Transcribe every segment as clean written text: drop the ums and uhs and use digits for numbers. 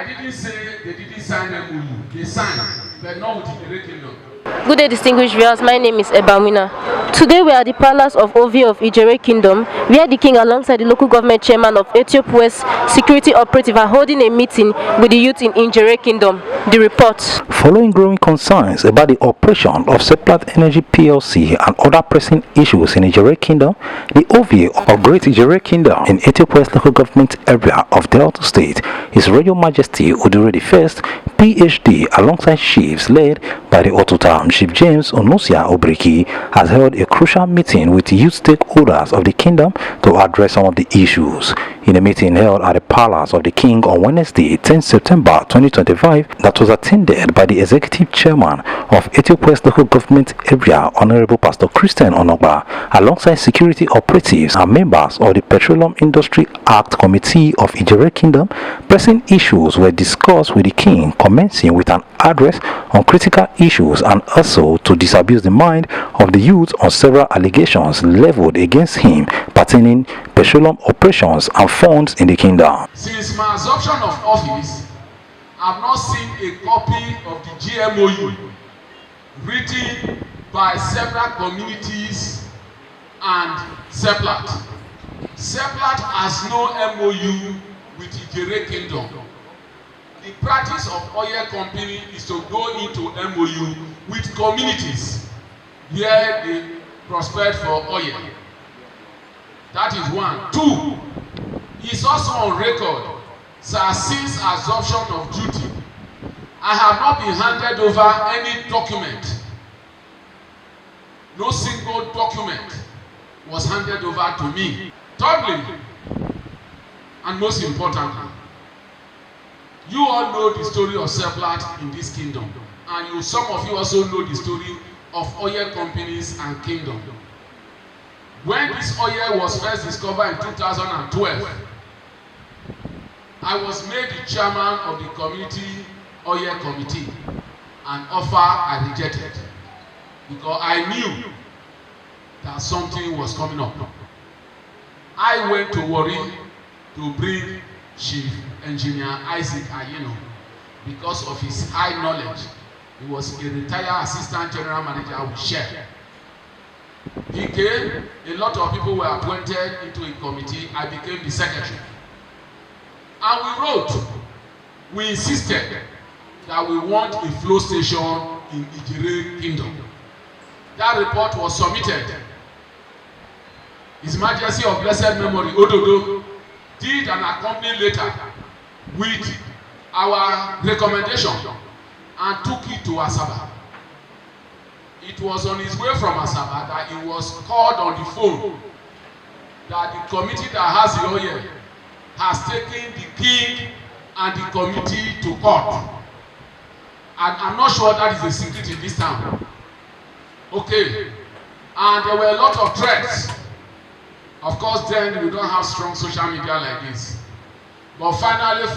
I didn't say they didn't sign MOU. They signed, but not with Idjerhe Kingdom. Good day, distinguished viewers. My name is Ebamina. Today we are at the palace of Ovie of Idjerhe Kingdom, where the king, alongside the local government chairman of Ethiopia West Security Operative, are holding a meeting with the youth in Idjerhe Kingdom. The report. Following growing concerns about the operation of Seplat Energy PLC and other pressing issues in Idjerhe Kingdom, the Ovie of Great Idjerhe Kingdom in Ethiopia West local government area of Delta State, His Royal Majesty Idjerhe I, PhD, alongside chiefs led by the Otuta Chief James Onosia Obriki, has held a crucial meeting with youth stakeholders of the kingdom to address some of the issues. In a meeting held at the Palace of the King on Wednesday, 10 September 2025, that was attended by the Executive Chairman of Ethiopia West Local Government Area, Honorable Pastor Christian Onogba, alongside security operatives and members of the Petroleum Industry Act Committee of Idjerhe Kingdom, pressing issues were discussed with the King, commencing with an address on critical issues and also to disabuse the mind of the youth on several allegations leveled against him pertaining petroleum operations and funds in the kingdom. Since my assumption of office, I have not seen a copy of the GMOU written by several communities and Seplat. Seplat has no MOU with Idjerhe Kingdom. The practice of oil company is to go into MOU with communities where they prosper for oil. That is one. Two, it's also on record that since assumption of duty, I have not been handed over any document. No single document was handed over to me. Thirdly, and most importantly, you all know the story of Seplat in this kingdom, and some of you also know the story of oil companies and kingdom. When this oil was first discovered in 2012, I was made the chairman of the community oil committee, an offer I rejected because I knew that something was coming up. I went to Warri to bring Chief Engineer Isaac Ayino because of his high knowledge. He was a retired assistant general manager with Shell. He came, a lot of people were appointed into a committee. I became the secretary. And we wrote, we insisted that we want a flow station in Idjerhe Kingdom. That report was submitted. His Majesty of Blessed Memory, Ododo, did an accompanying letter with our recommendation and took it to Asaba. It was on his way from Asaba that he was called on the phone that the committee that has the oil has taken the king and the committee to court. And I'm not sure that is a secret in this town. Okay. And there were a lot of threats. Of course, then we don't have strong social media like this. But finally,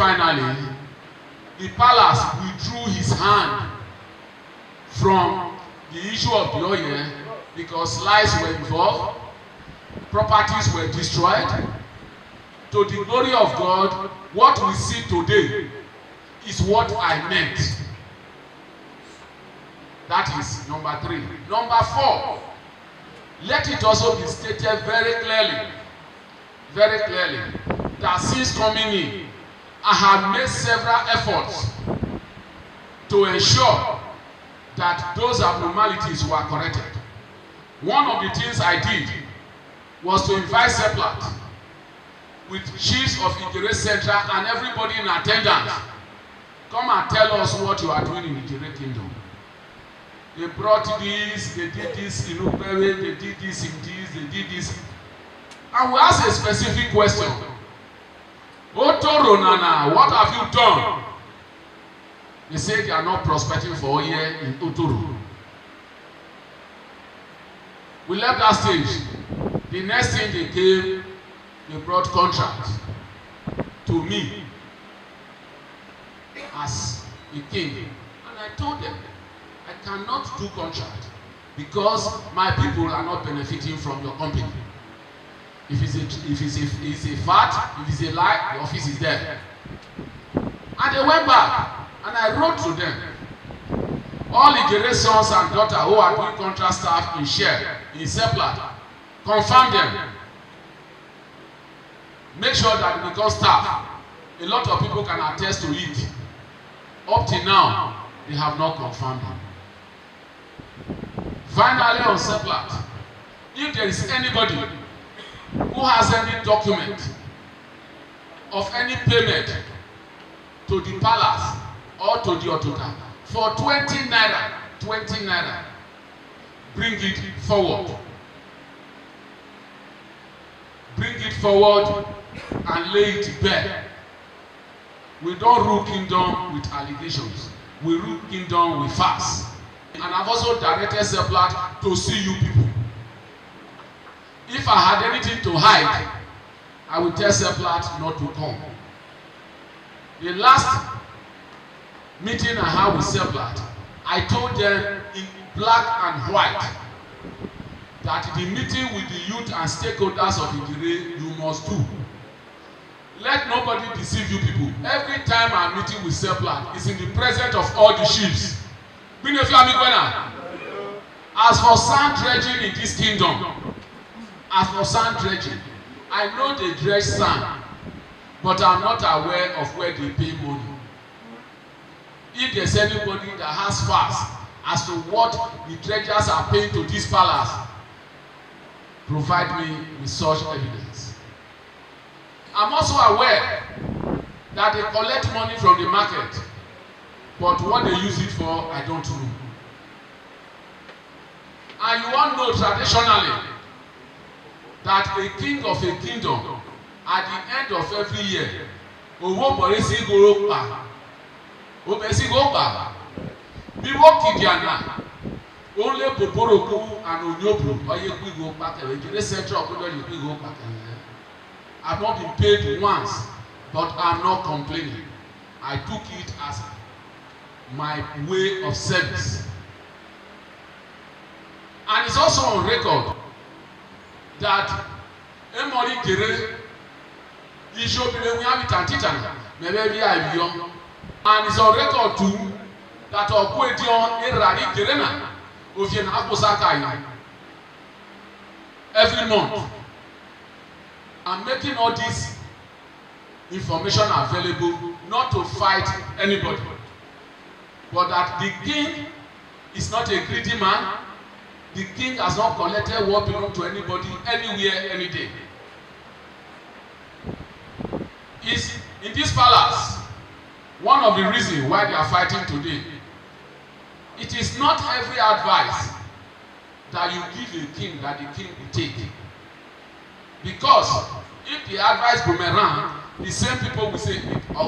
the palace withdrew his hand from the issue of the oil because lives were involved, properties were destroyed. To the glory of God, what we see today is what I meant. That is number 3. Number 4, let it also be stated very clearly, that since coming in, I have made several efforts to ensure that those abnormalities were corrected. One of the things I did was to invite Seplat with chiefs of Idjerhe Central and everybody in attendance. Come and tell us what you are doing in Idjerhe Kingdom. They brought this, they did this in Ukbewe, they did this in this, they did this. And we asked a specific question. Otoro Nana, what have you done? They say they are not prospecting for oil in Otoro. We left that stage. The next thing they came, they brought contract to me as a king. And I told them, I cannot do contract because my people are not benefiting from your company. If it's a fact, if it's a lie, the office is there. And they went back, and I wrote to them. All Idjerhe sons and daughters who are doing contract staff in Share, in Seplat, confirm them. Make sure that we become staff. A lot of people can attest to it. Up till now, they have not confirmed it. Finally, on Seplat, if there is anybody who has any document of any payment to the palace or to the Otota for 20 naira, bring it forward. Bring it forward and lay it bare. We don't rule kingdom with allegations. We rule kingdom with facts. And I've also directed Seplat to see you people. If I had anything to hide, I would tell Seplat not to come. The last meeting I had with Seplat, I told them in black and white that the meeting with the youth and stakeholders of Idjerhe you must do. Let nobody deceive you people. Every time I'm meeting with Seplat, it's in the presence of all the chiefs. As for sand dredging in this kingdom, I know they dredge sand, but I'm not aware of where they pay money. If there's anybody that has facts as to what the dredgers are paying to this palace, provide me with such evidence. I'm also aware that they collect money from the market, but what they use it for, I don't know. And you all know traditionally that a king of a kingdom, at the end of every year, owó bọ̀rẹ́sì goro pa, obesi go pa, biwo kidiana, only poporoku and onyobu, oye kwi go pa, Idjerhe Central Okodo you kwi go pa. I've not been paid once, but I'm not complaining. I took it as my way of service. And it's also on record that Emori Idjerhe Ishobile we have it and Titan, maybe I young. And it's on record too that Okwedion Erari Idjerhe Ovie of Idjerhe every month. I'm making all this information available not to fight anybody, but that the king is not a greedy man. The king has not collected what belongs to anybody, anywhere, any day. Is in this palace one of the reasons why they are fighting today. It is not every advice that you give a king that the king will take. Because if the advice boomerang, the same people will say, I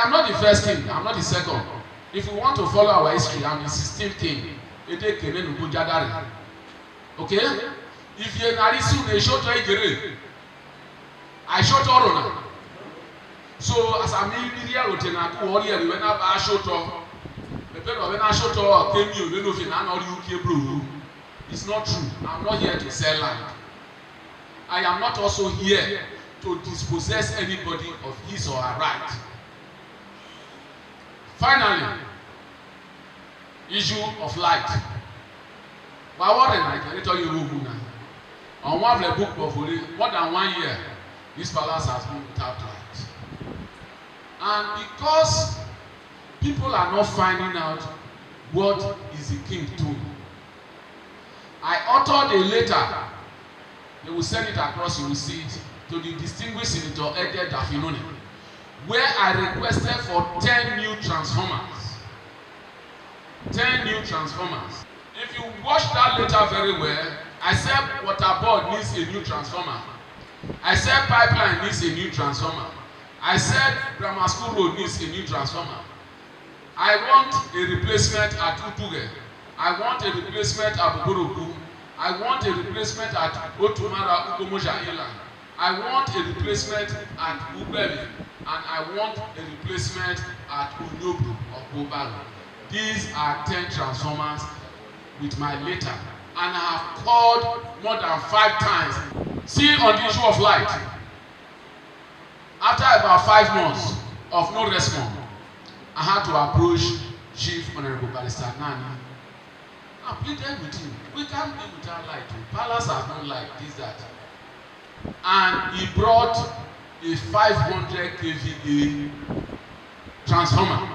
am not the first king, I am not the second. If you want to follow our history, I am the 16th king. Okay? If you are soon, I shot Orona. So as I'm in the warrior, when I shot off, when I shot off, came you, then if you it's not true. I'm not here to sell land. I am not also here to dispossess anybody of his or her right. Finally, issue of light. On one of the book of more than 1 year, this palace has been without light. And because people are not finding out what is the king doing, I authored a letter. They will send it across, you will see it, to the distinguished Senator Idjerhe Dafinone, where I requested for 10 new transformers. 10 new transformers. If you watch that letter very well, I said water board needs a new transformer. I said pipeline needs a new transformer. I said grammar school road needs a new transformer. I want a replacement at Utuge. I want a replacement at Boboroku. I want a replacement at Otumara Ugomoja Inland. I want a replacement at Ubeli. And I want a replacement at Onogba of Bobalo. These are 10 transformers with my letter. And I have called more than 5 times. See, on the issue of light, After about 5 months of no response, I had to approach Chief Honorable Barrister Nani. I pleaded with him. We can't live without light. Palace has no light, this, that. And he brought a 500 kVA transformer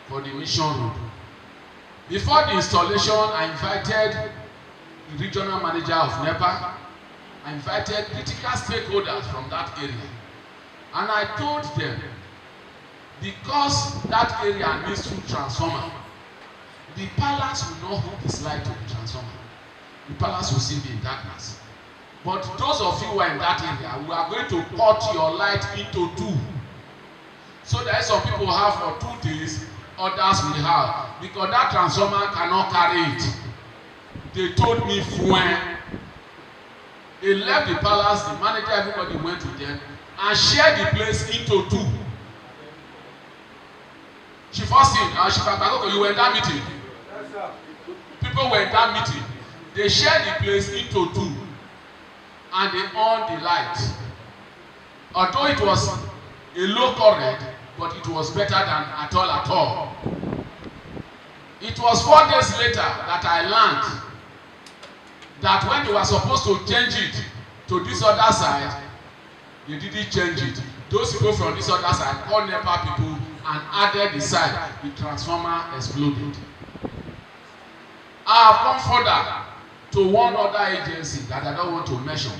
for the Mission Road. Before the installation, I invited the regional manager of NEPA. I invited critical stakeholders from that area. And I told them, because that area needs two transformers, the palace will not hook this light to the transformer. The palace will still be in darkness. But those of you who are in that area, we are going to cut your light into two. So that some people have for 2 days, others will have. Because that transformer cannot carry it. They told me when they left the palace, the manager, everybody went to them and shared the place into two. Chief Austin and Chief Akagoko, you were in that meeting. People were in that meeting. They shared the place into two and they on the light. Although it was a low current, but it was better than at all. It was 4 days later that I learned that when they were supposed to change it to this other side, they didn't change it. Those people from this other side called NEPA people and added the side. The transformer exploded. I have come further to one other agency that I don't want to mention,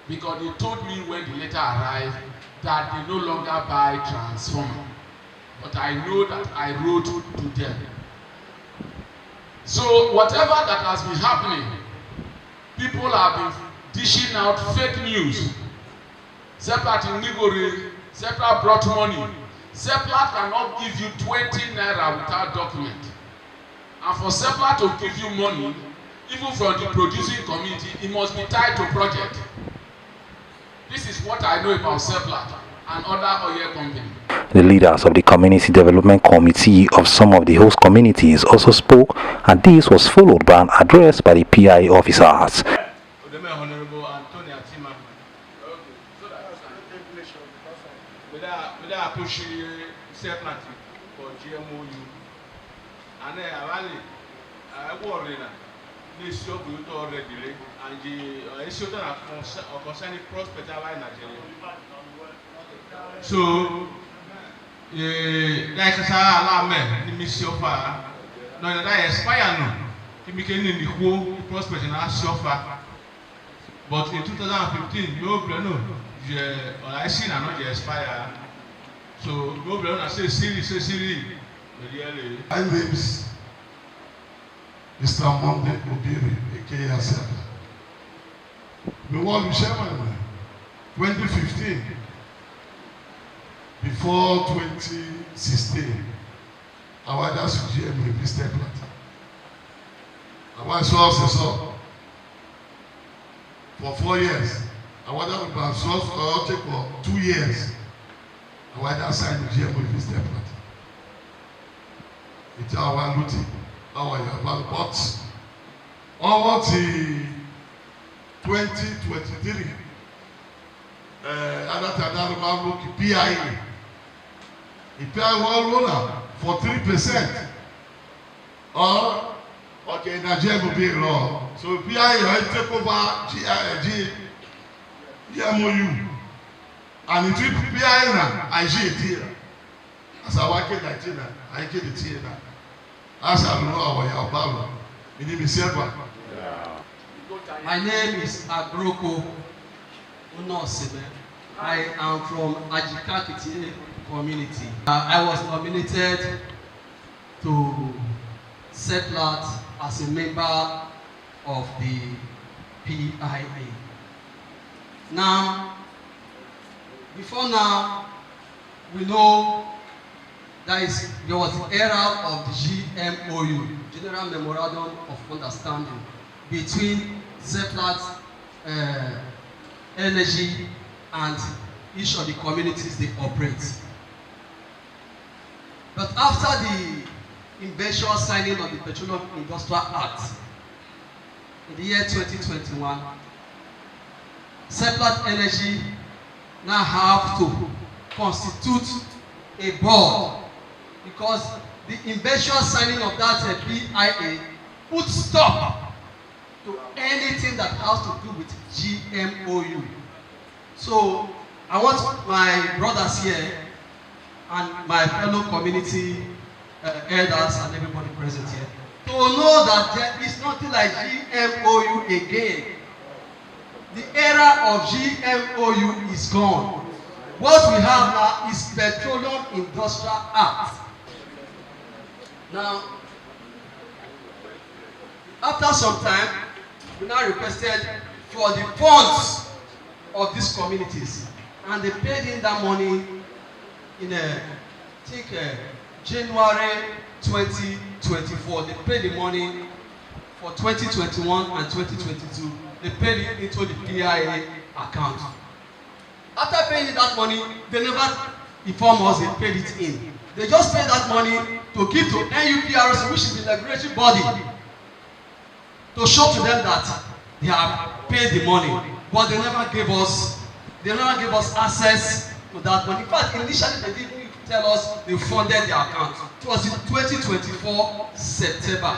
because they told me when the letter arrived that they no longer buy transformer. But I know that I wrote to them. So whatever that has been happening, people have been dishing out fake news. Seplat in Nigori, Seplat brought money. Seplat cannot give you 20 naira without document. And for Seplat to give you money, even from the producing community, it must be tied to project. This is what I know about Seplat and other oil companies. The leaders of the Community Development Committee of some of the host communities also spoke, and this was followed by an address by the PIA officers. So, like I said, I am Missiofa. No, that expire no. He became in the whole prospect in our sofa. But in 2015, no, I seen another expire. So, no, I say Siri. My name is Mr. Monday Obiri, aka Seplat. We won the Chairmen 2015. Before 2016, our dad's GM with Seplat. Our source for 4 years. Our dad was source for 2 years. Our dad signed the GM with Seplat. It's our looting, our but over the 2023, Onogba PIA. The PIA will for 3%. Or okay, Nigeria will be law. So PIA take over GMOU. And it will PIA now, IG. As I work in Nigeria, I get it here now. As I know our Yabalo, my name is Seplat. My name is Abroko Unosime. I am from Idjerhe King community. I was nominated to Seplat as a member of the PIA. Now, before now, we know there was the era of the GMOU, General Memorandum of Understanding, between Seplat Energy and each of the communities they operate. But after the eventual signing of the Petroleum Industrial Act in the year 2021, Seplat Energy now have to constitute a board because the eventual signing of that PIA put stop to anything that has to do with GMOU. So I want my brothers here and my fellow community elders and everybody present here to know that there is nothing like GMOU again. The era of GMOU is gone. What we have now is Petroleum Industrial Act. Now, after some time, we now requested for the funds of these communities, and they paid in that money in January 2024. They paid the money for 2021 and 2022. They paid it into the PIA account. After paying that money, they never inform us they paid it in. They just paid that money to give to NUPRC, which is the regulatory body, to show to them that they have paid the money. But they never gave us access to that money. In fact, initially they didn't tell us they funded the account. It was in 2024 September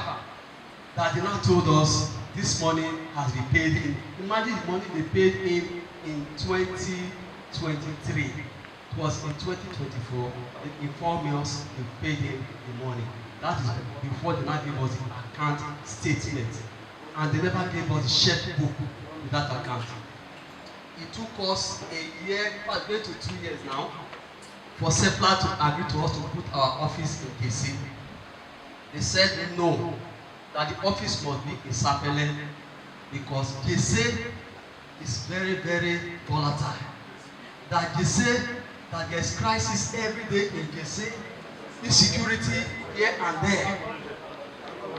that they now told us this money has been paid in. Imagine the money they paid in 2023. It was in 2024 they informed us they paid in the money. That is before they now gave us the account statement. And they never gave us the checkbook with that account. It took us a year, in fact, going to 2 years now, for Seplat to agree to us to put our office in KC. They said no, that the office must be in Sapele because KC is very, very volatile. That they say that there's crisis every day in KC, insecurity here and there.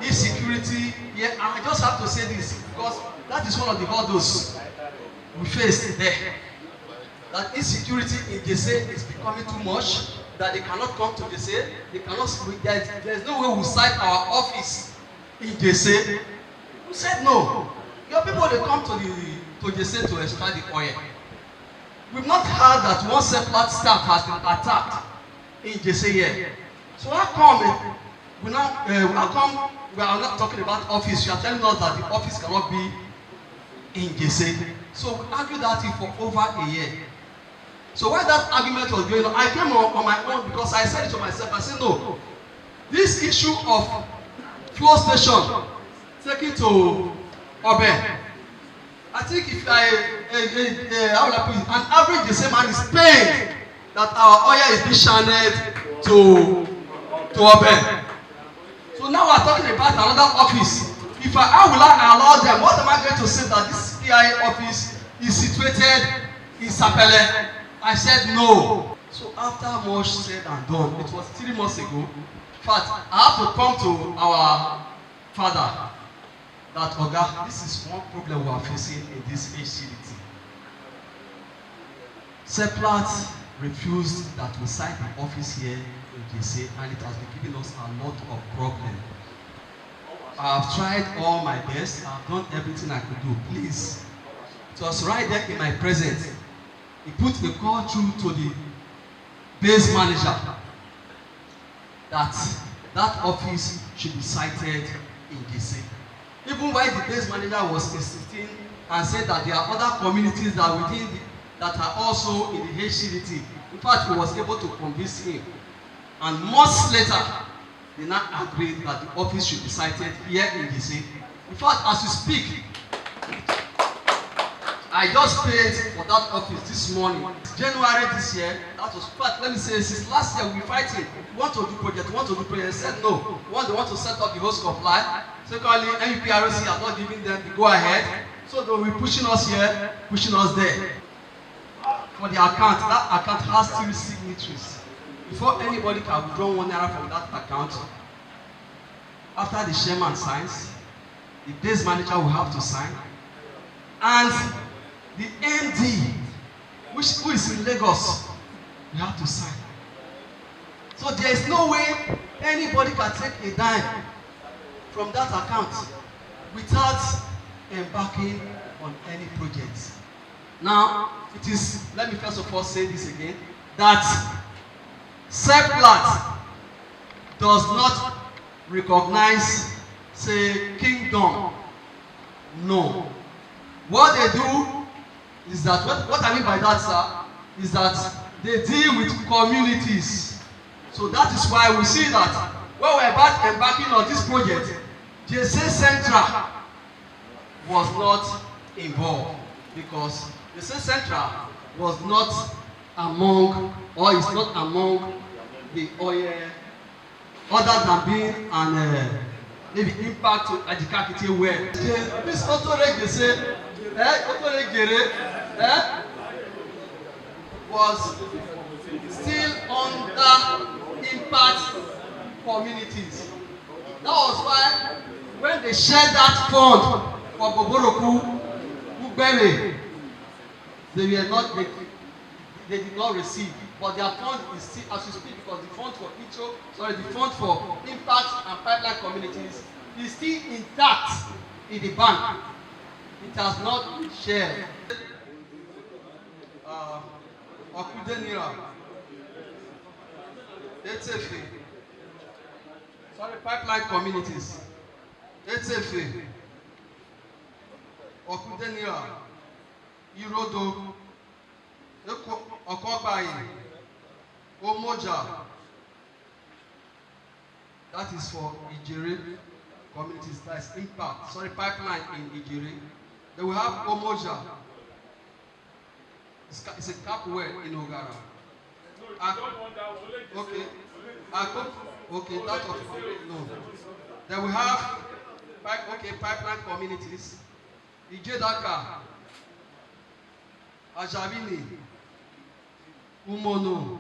Insecurity here, and I just have to say this because that is one of the hurdles we face there. That insecurity in KC is becoming too much, that they cannot come to KC, they cannot, there's no way we cite our office in KC. We said no. Your people, they come to KC to extract the oil. We've not heard that one Seplat staff has been attacked in KC here. So how come we are not talking about office? You are telling us that the office cannot be in KC. So we argued that for over a year. So while that argument was going on, I came on my own because I said it to myself. I said, no, this issue of fuel station taken to Obe, I think if how will I put it, an average the same man is paying that our oil is being channeled to Obe. So now we are talking about another office. How will I allow them? What am I going to say that this PIA office is situated in Sapele? I said no. So after much said and done, it was 3 months ago. In fact, I have to come to our father that Oga, this is one problem we are facing in this HCDT. Seplat refused that we sign the office here in KC, and it has been giving us a lot of problems. I have tried all my best. I have done everything I could do. Please. It was right there in my presence. He put the call through to the base manager that office should be cited in KC. Even while the base manager was insisting and said that there are other communities that that are also in the HCDT. In fact, he was able to convince him. And months later, they now agreed that the office should be cited here in KC. In fact, as we speak, I just paid for that office this morning. January this year, that was, in fact, let me say, since last year we fighting. We want to do project, They said no. One, they want to set up the host supply. Secondly, NUPRC are not giving them the go ahead. So they will be pushing us here, pushing us there. For the account, that account has 3 signatories. Before anybody can withdraw 1 naira from that account, after the chairman signs, the base manager will have to sign, and the MD, who is in Lagos, will have to sign. So there is no way anybody can take a dime from that account without embarking on any project. Now, it is, let me first of all say this again, that Seplat does not recognize, say, kingdom. No. What they do is that, what I mean by that, sir, is that they deal with communities. So that is why we see that when we're embarking on this project, JC Central was not involved because JC Central was not among, or is not among the oil, other than being an maybe impact to Idjerhe well. This authority they say, was still under impact communities. That was why when they shared that fund for Boboroku, Ubele, they did not receive. But their fund is still, as you speak, because the fund for the fund for impact and pipeline communities is still intact in the bank. It has not been shared. Okudenira, Etsefe, pipeline communities, Etsefe, Okudenira, Irodo, Onogba Omoja, that is for Idjerhe communities, that is impact, pipeline in Idjerhe. Then we have Omoja. It's a cap well in Ogara. Okay. Okay, that's what no. Then we have pipeline communities. Idjerhe, Ajabini, Umono,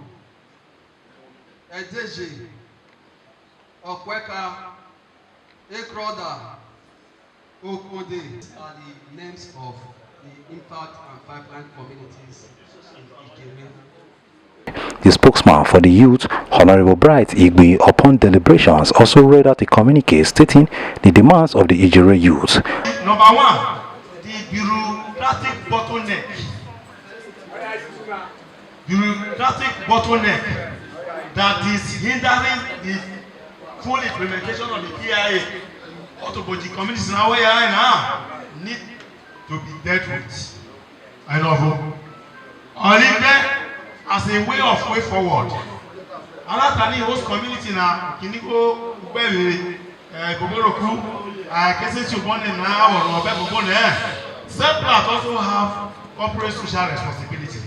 Idjerhe, Okweka, Ekroda, Okode. These are the names of the impact and pipeline communities in Idjerhe. The spokesman for the youth, Honorable Bright Igwe, upon deliberations, also read out a communique stating the demands of the Idjerhe youth. Number one, the bureaucratic bottleneck. That is hindering the full implementation of the PIA. The communities now where I now need to be dealt with. I love you. I'll leave there as a way forward. Alatani host community na Kiniko Ubele, Boboroku, Kesesi Ubone now or Obe Bobone. Seplat also have corporate social responsibility.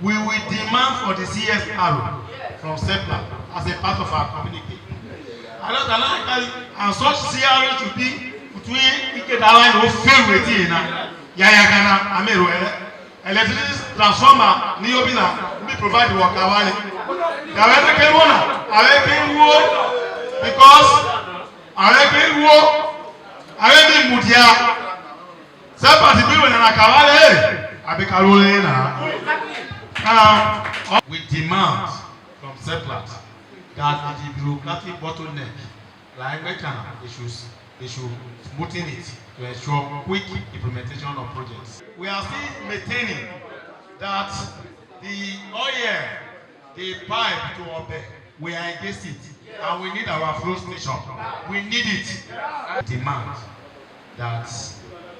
We will demand for the CSR from Seplat as a part of our community. And such CSR should be between Ikedala and favorite Yayagana Amero electricity transformer Niobina we provide the Wakawale. Because I Mudia Seplat people in Akawale Abekalolena. We demand from Seplat that the bureaucratic bottleneck, like they should smoothen it to ensure quick implementation of projects. We are still maintaining that the oil, the pipe to Obe, we are against it, and we need our flow station. We need it. Demand that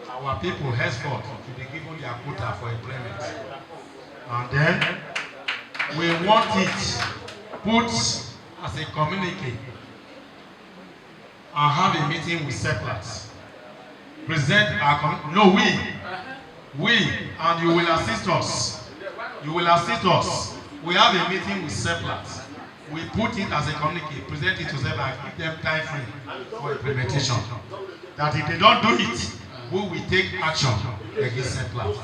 our people henceforth to be given their quota for employment. And then we want it put as a communique and have a meeting with Seplat. Present our we and you will assist us. You will assist us. We have a meeting with Seplat. We put it as a communique, present it to them and give them time frame for implementation. That if they don't do it, we will take action against Seplat.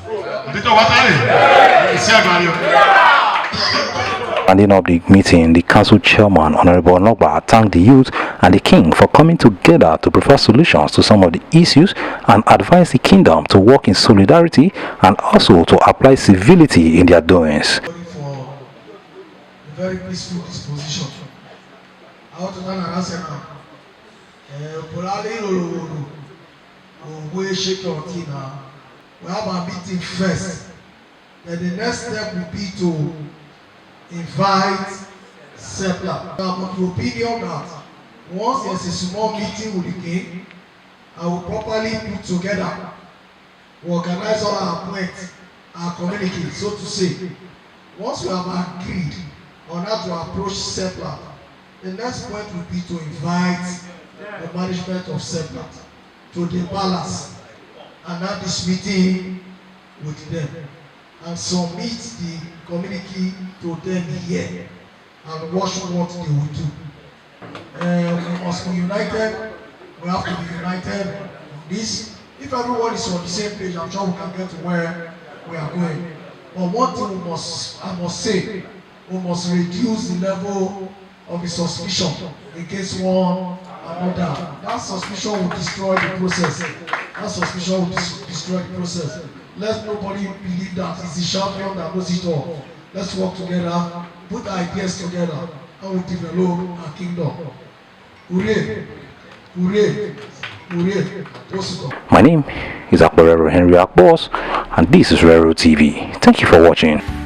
Ending up the meeting, the council chairman, Honorable Onogba, thanked the youth and the king for coming together to provide solutions to some of the issues and advised the kingdom to work in solidarity and also to apply civility in their doings. For a very peaceful disposition. I want to thank Arasena. Polale Olo, we shake your tina. we have our meeting first. Then the next step will be to invite Seplat. I'm of the opinion that once there's a small meeting with the king, I will properly put together, organize all our points, our communicate, so to say. Once we have agreed on how to approach Seplat, the next point will be to invite the management of Seplat to the palace and have this meeting with them and submit the communique to them here and watch what they will do. We must be united. We have to be united on this. If everyone is on the same page, I'm sure we can get to where we are going. But one thing I must say, we must reduce the level of the suspicion against one another. That suspicion will destroy the process. That suspicion will destroy the process. Let nobody believe that it's the champion that knows it all. Let's work together, put ideas together, and we'll develop our kingdom. Hooray! Hooray! Hooray! My name is Rero Henry Akbos, and this is Rero TV. Thank you for watching.